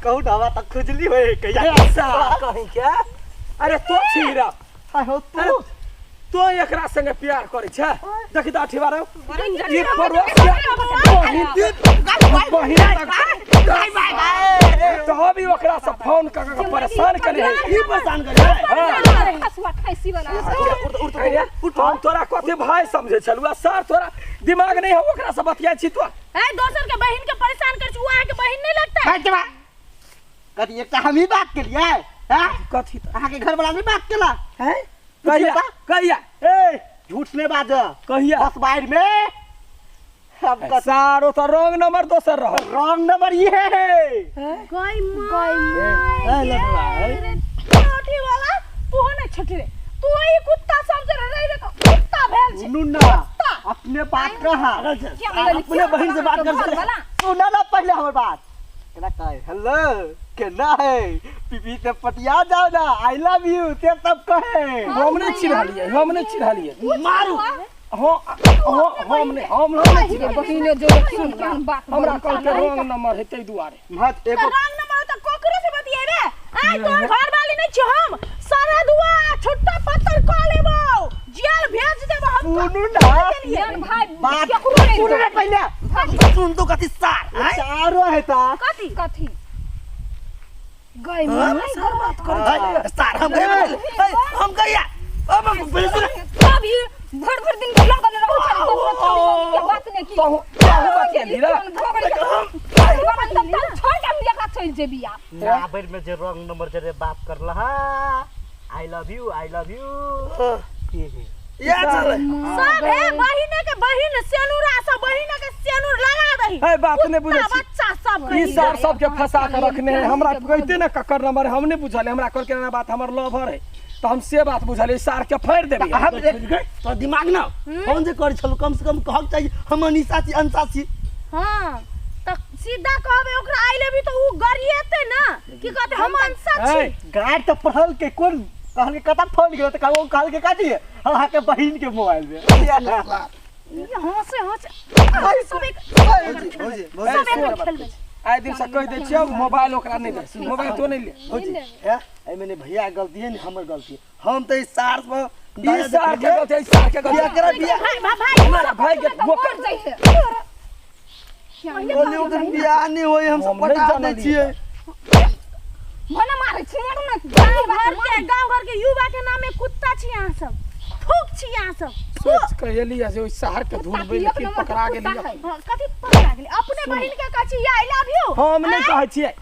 कहू ढाबा तक खुजली होए कहिया ऐसा कहीं क्या अरे तो छीरा हाय हो तू तो एकरा संगे प्यार करे छ देखि त अठी बार ये परवा तो भी ओकरा से फोन कर परेशान करे है की परेशान करे हसुआ ठैसी वाला हम तोरा कते भाई समझे छलुआ सर तोरा दिमाग नहीं है ओकरा से बतिया छी तो ए दोसर के बहिन के परेशान कर छु वहां के बहिन नहीं लगता है हट बा कथि एकटा हम ही बात केलिए हैं कथि अहाँ के घर वाला नहीं बात केला हैं कहिया ए झूठ नहीं बाज कहिया बस बाहर में अब सारो तो रॉन्ग नंबर दोसर रहो रॉन्ग नंबर ये है गई छोटी वाला तू नहीं छठी रे तू ही कुत्ता समझ रहे रे कुत्ता भेल छी नुन्ना अपने बात कहा अपने बहन से बात कर सुना ना पहले हमारी बात केना कहे हेलो केना है पीपी से पटिया जाओ ना आई लव यू ते तब कहे हमने चिढ़ा लिए मारू हमने बहिने जो सुन के हम बात हमरा कल के रॉन्ग नंबर है तै दुआरे मत एगो रॉन्ग नंबर त कोकरो से बतिएबे आ तोर घर वाली नहीं छी हम सारा दुआ छोटा पत्थर क लेबो जेल भेज देबो हम सुनू ना भाई बात केकरो नहीं सुन ना पहले सुन तो कथि सार सारो है ता कथि गई सर बात कर सार हम कहिया अब अभी भर दिन लगल रहू छे के बात नहीं की तो बात के लीरा छोड़ के लिया का चल जेबी आप ना बेर में जे रॉन्ग नंबर जे बात करला आई लव यू या चल सब है बहिने के बहिन सेनुरा सब बहिने के सेनुर लगा दही है बात नहीं बुझे बच्चा सब ई सर सब के फंसा के रखने हैं हमरा कहते ना ककर नंबर हम नहीं बुझले हमरा कल के ना बात हमर लवर है तो हम से बात बुझले सार के फेर देबे हम तो दिमाग ना फोन जे कर छलु कम से कम कहक चाहिए हम अनिसा छी अंसा छी हां त सीधा कहबे ओकरा आई लेबी तो उ गरिएते ना की कहते हम अंसा छी गाड़ तो पढ़ल के कोन कहल के कता फोन गेल त कहल के काटी हां के बहिन के मोबाइल में ये हंसे आइ दिन से कह दे छियो मोबाइल ओकरा नहीं दे मोबाइल तो नहीं ले ए मैंने भैया गलती है हमर गलती हम तो इस सार पर ई सार के गलती सार के गलती एकरा बिया भाई हमारा भाई के बोकर जाई है ओने ओकर बिया नहीं होई हम सब पटा दे छिए मने मारे छी मारू ना गांव घर के युवा के नामे कुत्ता छी यहां सब थूक छी यहां सब सोच कहलिया जे ओइ शहर के धूल बेल के पकड़ा गेलिया कथि पकड़ा गेली अपने बहिन के कहछी आई लव यू हम नहीं कहै छियै